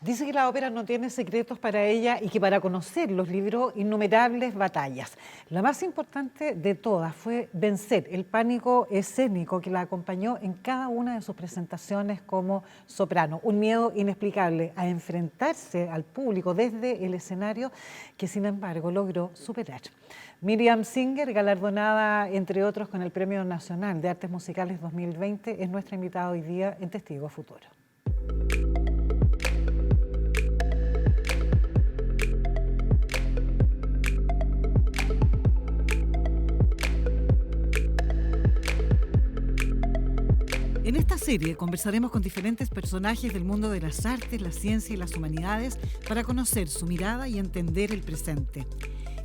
Dice que la ópera no tiene secretos para ella y que para conocerlos libró innumerables batallas. La más importante de todas fue vencer el pánico escénico que la acompañó en cada una de sus presentaciones como soprano. Un miedo inexplicable a enfrentarse al público desde el escenario que sin embargo logró superar. Miriam Singer, galardonada entre otros con el Premio Nacional de Artes Musicales 2020, es nuestra invitada hoy día en Testigo Futuro. En esta serie conversaremos con diferentes personajes del mundo de las artes, la ciencia y las humanidades para conocer su mirada y entender el presente.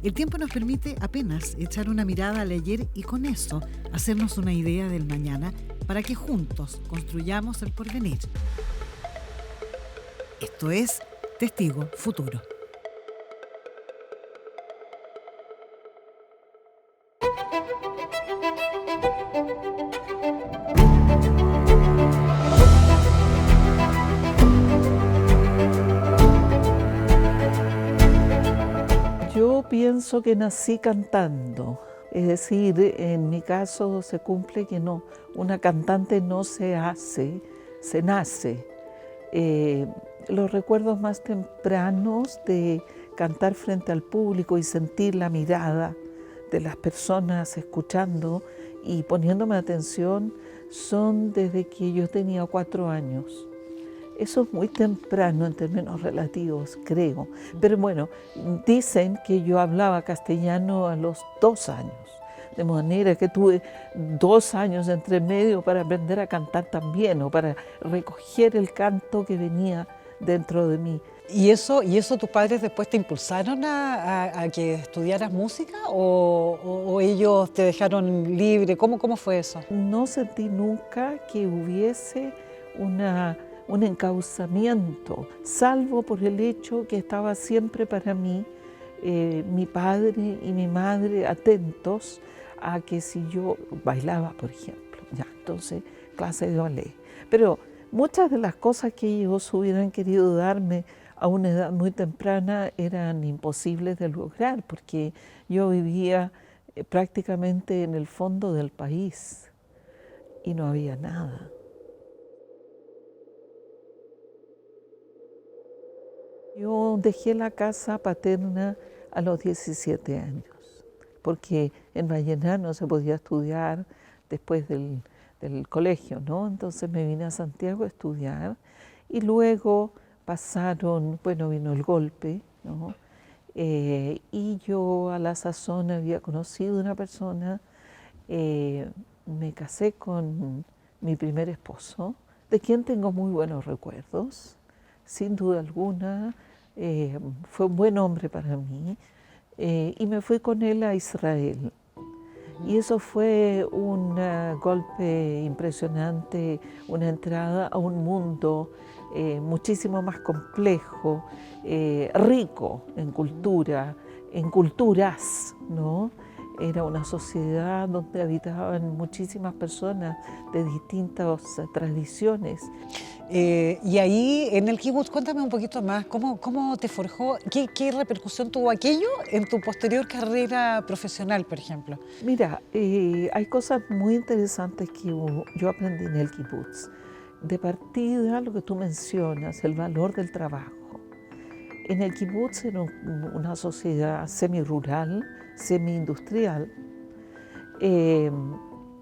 El tiempo nos permite apenas echar una mirada al ayer y con eso hacernos una idea del mañana para que juntos construyamos el porvenir. Esto es Testigo Futuro. Yo pienso que nací cantando, es decir, en mi caso se cumple que no, una cantante no se hace, se nace. Los recuerdos más tempranos de cantar frente al público y sentir la mirada de las personas escuchando y poniéndome atención son desde que yo tenía 4 años. Eso es muy temprano en términos relativos, creo. Pero bueno, dicen que yo hablaba castellano a los 2 años, de manera que tuve 2 años entre medio para aprender a cantar también, o para recoger el canto que venía dentro de mí. ¿Y eso tus padres después te impulsaron a que estudiaras música o ellos te dejaron libre? ¿Cómo fue eso? No sentí nunca que hubiese un encauzamiento, salvo por el hecho que estaba siempre para mí mi padre y mi madre atentos a que si yo bailaba, por ejemplo, ya, entonces clase de ballet. Pero muchas de las cosas que ellos hubieran querido darme a una edad muy temprana eran imposibles de lograr, porque yo vivía prácticamente en el fondo del país y no había nada. Yo dejé la casa paterna a los 17 años, porque en Vallenar no se podía estudiar después del colegio, ¿no? Entonces me vine a Santiago a estudiar y luego vino el golpe, ¿no? Y yo a la sazón había conocido una persona, me casé con mi primer esposo, de quien tengo muy buenos recuerdos. Sin duda alguna, fue un buen hombre para mí y me fui con él a Israel. Y eso fue un golpe impresionante, una entrada a un mundo muchísimo más complejo, rico en cultura, en culturas, ¿no? Era una sociedad donde habitaban muchísimas personas de distintas tradiciones. Y ahí en el kibutz, cuéntame un poquito más, ¿cómo te forjó? ¿Qué repercusión tuvo aquello en tu posterior carrera profesional, por ejemplo? Mira, hay cosas muy interesantes que yo aprendí en el kibutz. De partida, lo que tú mencionas, el valor del trabajo. En el kibutz era una sociedad semi-rural, semi-industrial,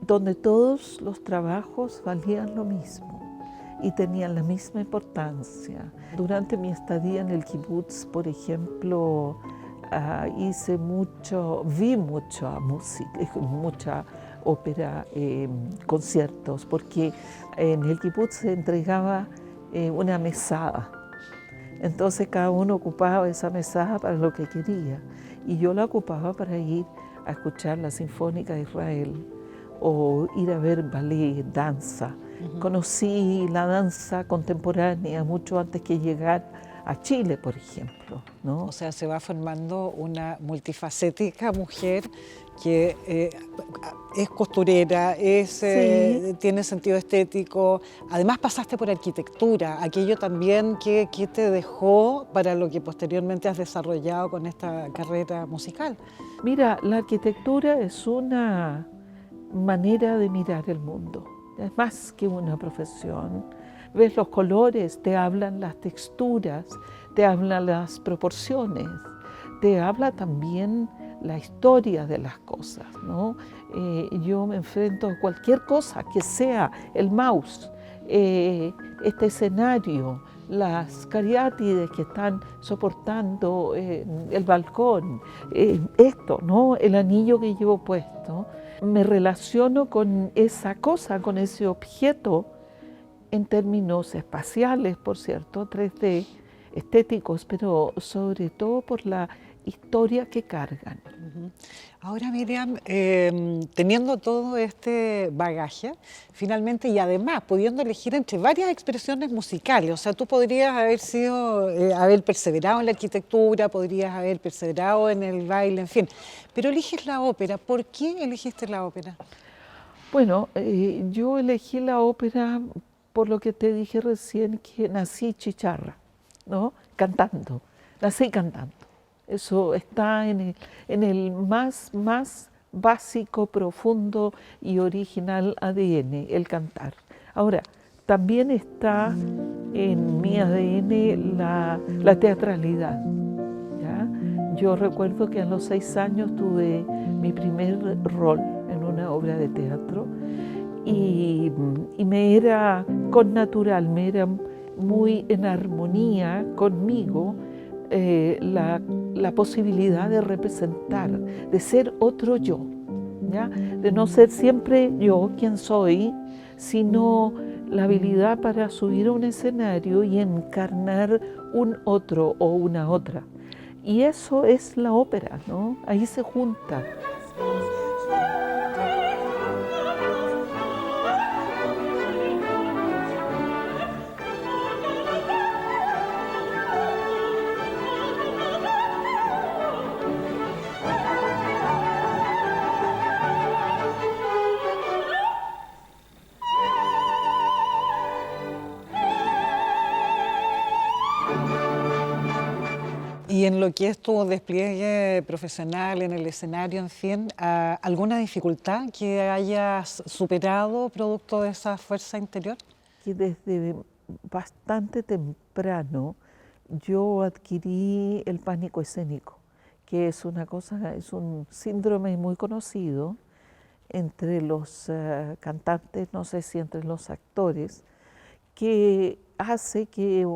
donde todos los trabajos valían lo mismo y tenían la misma importancia. Durante mi estadía en el kibutz, por ejemplo, vi mucha música, mucha ópera, conciertos, porque en el kibutz se entregaba una mesada. Entonces cada uno ocupaba esa mesada para lo que quería y yo la ocupaba para ir a escuchar la Sinfónica de Israel o ir a ver ballet, danza. Conocí la danza contemporánea mucho antes que llegar a Chile, por ejemplo, ¿no? O sea, se va formando una multifacética mujer que es costurera, Sí. tiene sentido estético. Además pasaste por arquitectura, aquello también que te dejó para lo que posteriormente has desarrollado con esta carrera musical. Mira, la arquitectura es una manera de mirar el mundo, es más que una profesión. Ves los colores, te hablan las texturas, te hablan las proporciones, te habla también la historia de las cosas, ¿no? Yo me enfrento a cualquier cosa que sea el mouse, este escenario, las cariátides que están soportando el balcón, esto, ¿no? El anillo que llevo puesto. Me relaciono con esa cosa, con ese objeto, en términos espaciales, por cierto, 3D, estéticos, pero sobre todo por la historia que cargan. Ahora, Miriam, teniendo todo este bagaje, finalmente, y además pudiendo elegir entre varias expresiones musicales, o sea, tú podrías haber sido, haber perseverado en la arquitectura, podrías haber perseverado en el baile, en fin, pero eliges la ópera. ¿Por qué elegiste la ópera? Bueno, yo elegí la ópera por lo que te dije recién, que nací chicharra, ¿no? Cantando, nací cantando. Eso está en el más básico, profundo y original ADN, el cantar. Ahora, también está en mi ADN la teatralidad, ¿ya? Yo recuerdo que a los 6 años tuve mi primer rol en una obra de teatro y me era connatural, me era muy en armonía conmigo la posibilidad de representar, de ser otro yo, ¿ya? De no ser siempre yo quien soy, sino la habilidad para subir a un escenario y encarnar un otro o una otra. Y eso es la ópera, ¿no? Ahí se junta. Y en lo que es tu despliegue profesional en el escenario, en fin, ¿alguna dificultad que hayas superado producto de esa fuerza interior? Que desde bastante temprano yo adquirí el pánico escénico, que es una cosa, es un síndrome muy conocido entre los cantantes, no sé si entre los actores, que hace que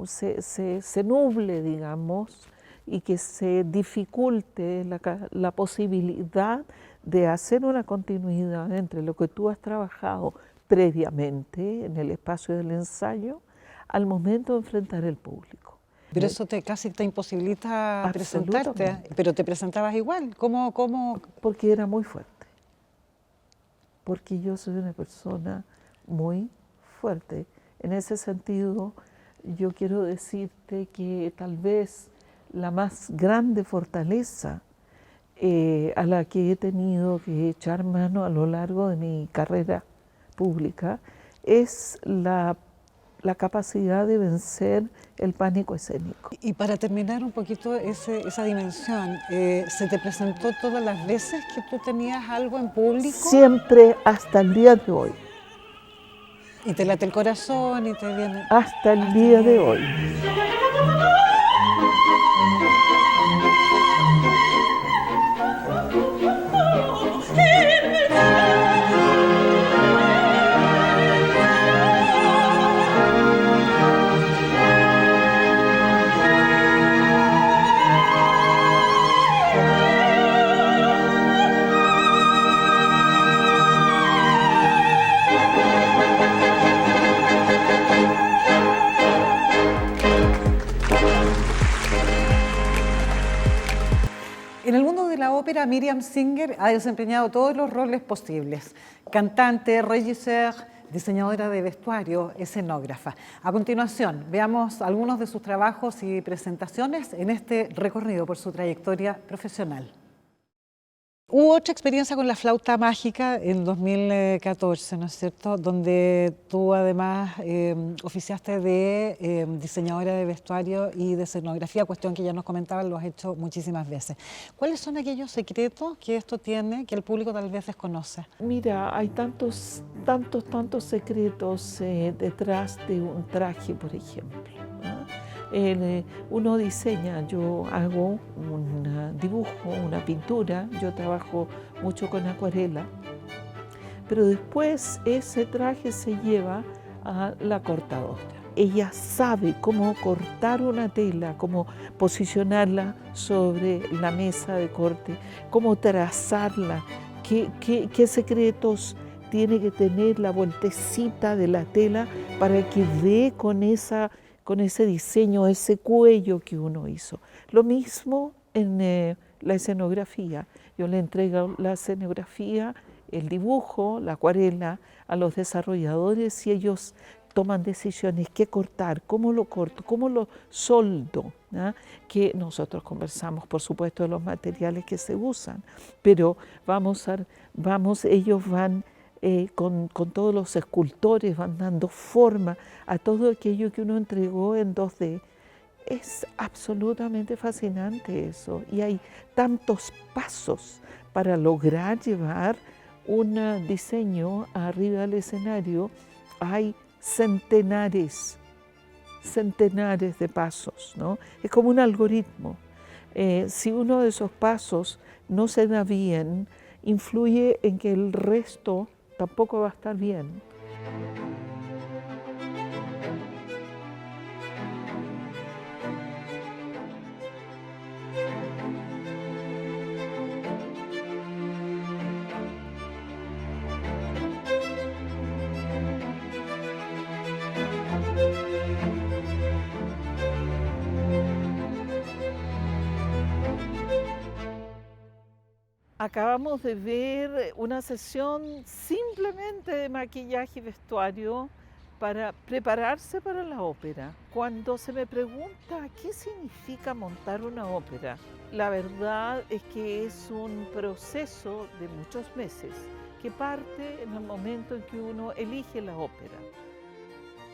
se nuble, digamos, y que se dificulte la posibilidad de hacer una continuidad entre lo que tú has trabajado previamente en el espacio del ensayo al momento de enfrentar el público. Pero eso casi te imposibilita presentarte, Absolutamente. pero te presentabas igual. ¿Cómo? Porque era muy fuerte, porque yo soy una persona muy fuerte. En ese sentido, yo quiero decirte que tal vez la más grande fortaleza a la que he tenido que echar mano a lo largo de mi carrera pública es la capacidad de vencer el pánico escénico. Y para terminar un poquito esa dimensión, ¿se te presentó todas las veces que tú tenías algo en público? Siempre hasta el día de hoy. Y te late el corazón y te viene... Hasta el día de hoy. En el mundo de la ópera, Miriam Singer ha desempeñado todos los roles posibles: cantante, regisseur, diseñadora de vestuario, escenógrafa. A continuación, veamos algunos de sus trabajos y presentaciones en este recorrido por su trayectoria profesional. Hubo otra experiencia con la flauta mágica en 2014, ¿no es cierto? Donde tú además oficiaste de diseñadora de vestuario y de escenografía, cuestión que ya nos comentaban, lo has hecho muchísimas veces. ¿Cuáles son aquellos secretos que esto tiene que el público tal vez desconoce? Mira, hay tantos secretos detrás de un traje, por ejemplo, ¿no? Uno diseña, yo hago un dibujo, una pintura, yo trabajo mucho con acuarela, pero después ese traje se lleva a la cortadora. Ella sabe cómo cortar una tela, cómo posicionarla sobre la mesa de corte, cómo trazarla, qué secretos tiene que tener la vueltecita de la tela para que dé con ese diseño, ese cuello que uno hizo. Lo mismo en la escenografía. Yo le entrego la escenografía, el dibujo, la acuarela a los desarrolladores y ellos toman decisiones, qué cortar, cómo lo corto, cómo lo soldo, ¿no? Que nosotros conversamos, por supuesto, de los materiales que se usan, pero ellos van con todos los escultores, van dando forma a todo aquello que uno entregó en 2D. Es absolutamente fascinante eso, y hay tantos pasos para lograr llevar un diseño arriba del escenario. Hay centenares de pasos, ¿no? Es como un algoritmo. Si uno de esos pasos no se da bien, influye en que el resto tampoco va a estar bien. Acabamos de ver una sesión simplemente de maquillaje y vestuario para prepararse para la ópera. Cuando se me pregunta qué significa montar una ópera, la verdad es que es un proceso de muchos meses que parte en el momento en que uno elige la ópera.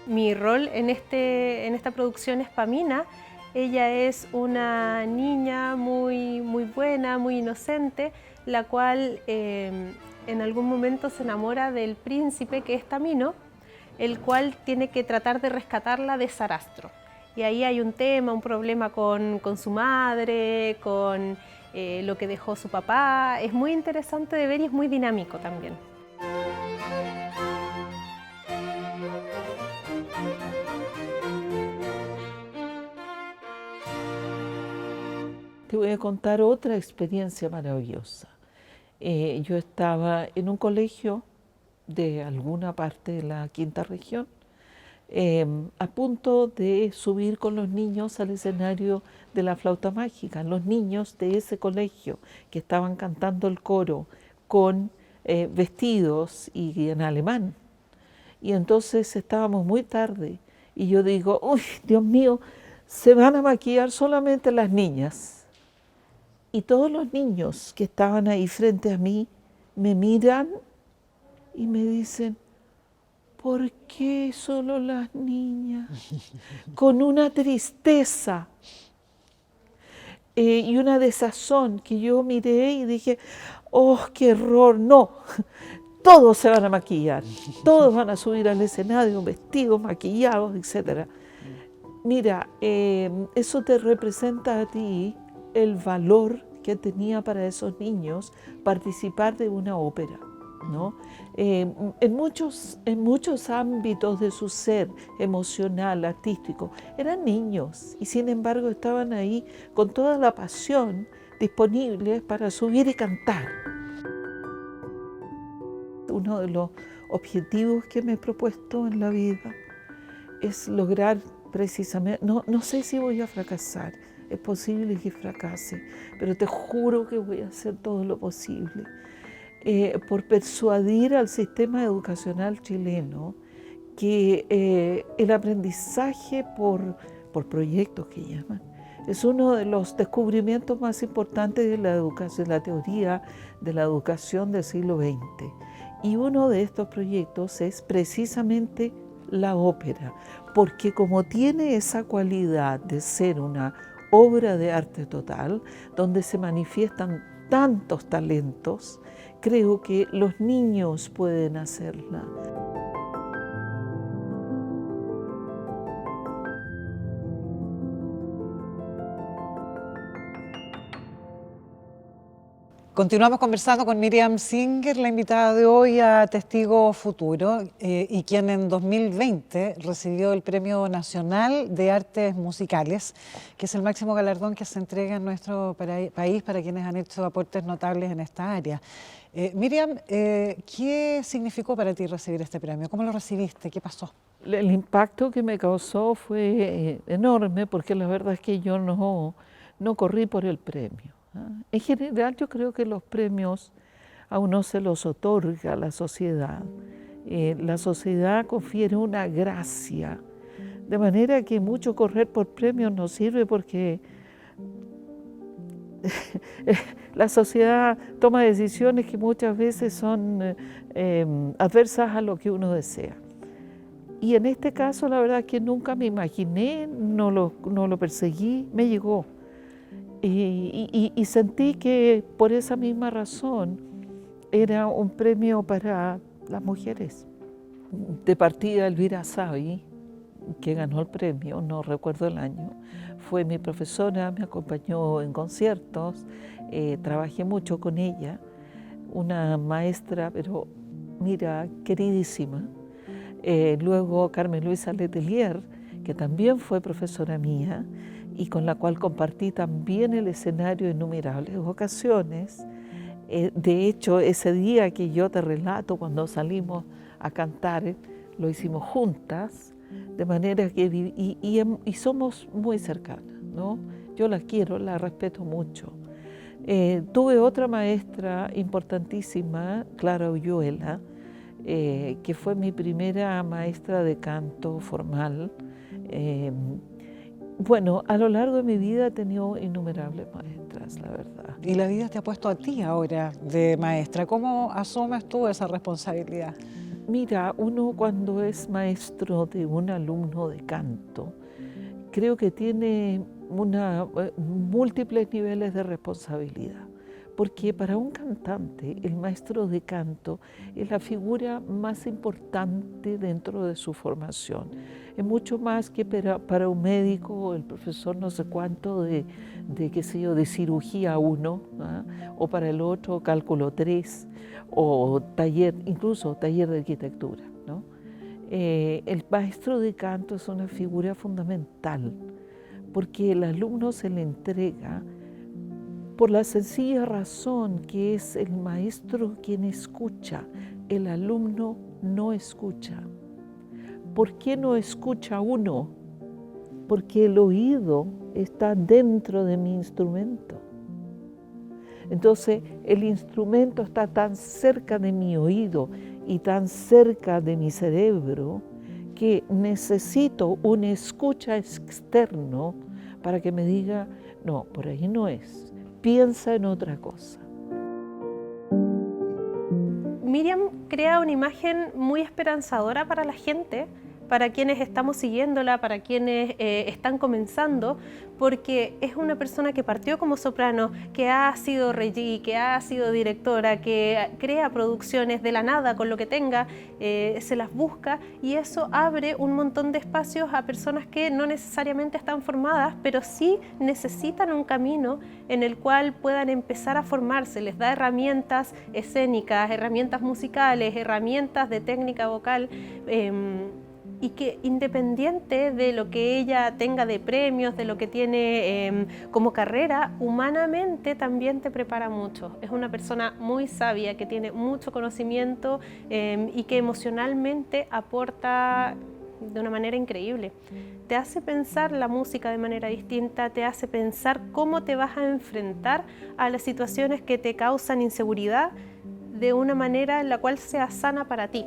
Mi rol en esta producción es Pamina. Ella es una niña muy buena, muy inocente, la cual en algún momento se enamora del príncipe, que es Tamino, el cual tiene que tratar de rescatarla de Sarastro. Y ahí hay un tema, un problema con su madre, con lo que dejó su papá. Es muy interesante de ver y es muy dinámico también. Te voy a contar otra experiencia maravillosa. Yo estaba en un colegio de alguna parte de la quinta región, a punto de subir con los niños al escenario de la flauta mágica. Los niños de ese colegio que estaban cantando el coro con vestidos y en alemán. Y entonces estábamos muy tarde y yo digo, uy, Dios mío, se van a maquillar solamente las niñas. Y todos los niños que estaban ahí frente a mí me miran y me dicen, ¿por qué solo las niñas? Con una tristeza y una desazón que yo miré y dije, ¡oh, qué error! No, todos se van a maquillar, todos van a subir al escenario vestidos, maquillados, etc. Mira, eso te representa a ti el valor que tenía para esos niños participar de una ópera, ¿no? En muchos ámbitos de su ser emocional, artístico, eran niños y sin embargo estaban ahí con toda la pasión disponibles para subir y cantar. Uno de los objetivos que me he propuesto en la vida es lograr precisamente, no sé si voy a fracasar, es posible que fracase, pero te juro que voy a hacer todo lo posible por persuadir al sistema educacional chileno que el aprendizaje por proyectos que llaman, Es uno de los descubrimientos más importantes de la educación, la teoría de la educación del siglo XX. Y uno de estos proyectos es precisamente la ópera, porque como tiene esa cualidad de ser una obra de arte total, donde se manifiestan tantos talentos, creo que los niños pueden hacerla. Continuamos conversando con Miriam Singer, la invitada de hoy a Testigo Futuro, y quien en 2020 recibió el Premio Nacional de Artes Musicales, que es el máximo galardón que se entrega en nuestro país para quienes han hecho aportes notables en esta área. Miriam, ¿qué significó para ti recibir este premio? ¿Cómo lo recibiste? ¿Qué pasó? El impacto que me causó fue enorme, porque la verdad es que yo no corrí por el premio. En general yo creo que los premios a uno se los otorga la sociedad. La sociedad confiere una gracia, de manera que mucho correr por premios no sirve, porque la sociedad toma decisiones que muchas veces son adversas a lo que uno desea. Y en este caso la verdad es que nunca me imaginé, no lo perseguí, me llegó. Y sentí que por esa misma razón era un premio para las mujeres. De partida, Elvira Savi, que ganó el premio, no recuerdo el año, fue mi profesora, me acompañó en conciertos, trabajé mucho con ella, una maestra, pero mira, queridísima. Luego Carmen Luisa Letelier, que también fue profesora mía, y con la cual compartí también el escenario en innumerables ocasiones. De hecho, ese día que yo te relato, cuando salimos a cantar, lo hicimos juntas, de manera que y somos muy cercanas, ¿no? Yo la quiero, la respeto mucho. Tuve otra maestra importantísima, Clara Ulluela, que fue mi primera maestra de canto formal. Bueno, a lo largo de mi vida he tenido innumerables maestras, la verdad. Y la vida te ha puesto a ti ahora de maestra. ¿Cómo asumes tú esa responsabilidad? Mira, uno cuando es maestro de un alumno de canto, creo que tiene múltiples niveles de responsabilidad. Porque para un cantante, el maestro de canto es la figura más importante dentro de su formación. Es mucho más que para un médico, el profesor no sé cuánto de qué sé yo, de cirugía 1, o para el otro cálculo 3, o taller, incluso taller de arquitectura, ¿no? El maestro de canto es una figura fundamental, porque el alumno se le entrega por la sencilla razón que es el maestro quien escucha, el alumno no escucha. ¿Por qué no escucha uno? Porque el oído está dentro de mi instrumento. Entonces, el instrumento está tan cerca de mi oído y tan cerca de mi cerebro que necesito un escucha externo para que me diga, no, por ahí no es. Piensa en otra cosa. Miriam crea una imagen muy esperanzadora para la gente, para quienes estamos siguiéndola, para quienes están comenzando, porque es una persona que partió como soprano, que ha sido regí, que ha sido directora, que crea producciones de la nada con lo que tenga, se las busca, y eso abre un montón de espacios a personas que no necesariamente están formadas, pero sí necesitan un camino en el cual puedan empezar a formarse. Les da herramientas escénicas, herramientas musicales, herramientas de técnica vocal, y que independiente de lo que ella tenga de premios, de lo que tiene como carrera, humanamente también te prepara mucho. Es una persona muy sabia, que tiene mucho conocimiento y que emocionalmente aporta de una manera increíble. Te hace pensar la música de manera distinta, te hace pensar cómo te vas a enfrentar a las situaciones que te causan inseguridad de una manera en la cual sea sana para ti.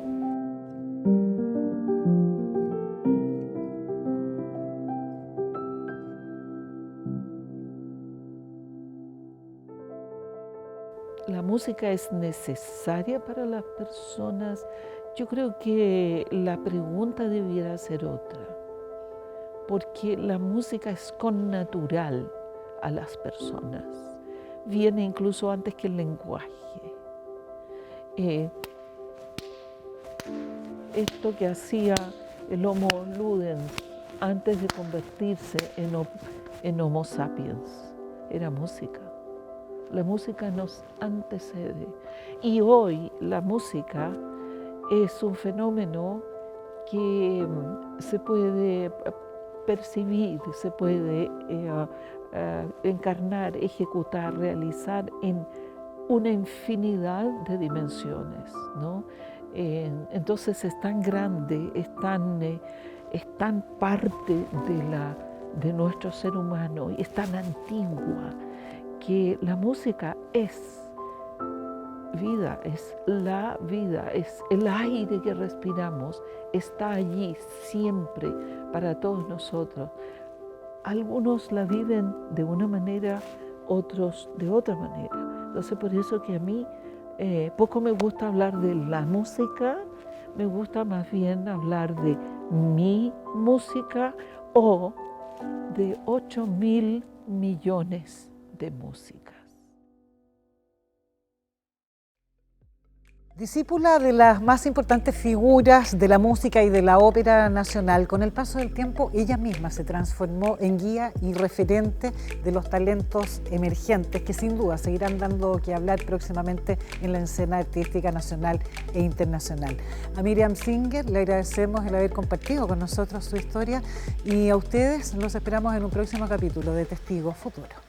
música es necesaria para las personas, yo creo que la pregunta debiera ser otra, porque la música es connatural a las personas, viene incluso antes que el lenguaje. Esto que hacía el Homo ludens antes de convertirse en Homo sapiens era música. La música nos antecede y hoy la música es un fenómeno que se puede percibir, se puede encarnar, ejecutar, realizar en una infinidad de dimensiones, ¿no? Entonces es tan grande, es tan parte de nuestro ser humano y es tan antigua que la música es vida, es la vida, es el aire que respiramos, está allí siempre para todos nosotros. Algunos la viven de una manera, otros de otra manera. Entonces por eso que a mí poco me gusta hablar de la música, me gusta más bien hablar de mi música o de 8.000 millones de músicas. Discípula de las más importantes figuras de la música y de la ópera nacional, con el paso del tiempo ella misma se transformó en guía y referente de los talentos emergentes que sin duda seguirán dando que hablar próximamente en la escena artística nacional e internacional. A Miriam Singer le agradecemos el haber compartido con nosotros su historia y a ustedes los esperamos en un próximo capítulo de Testigo Futuro.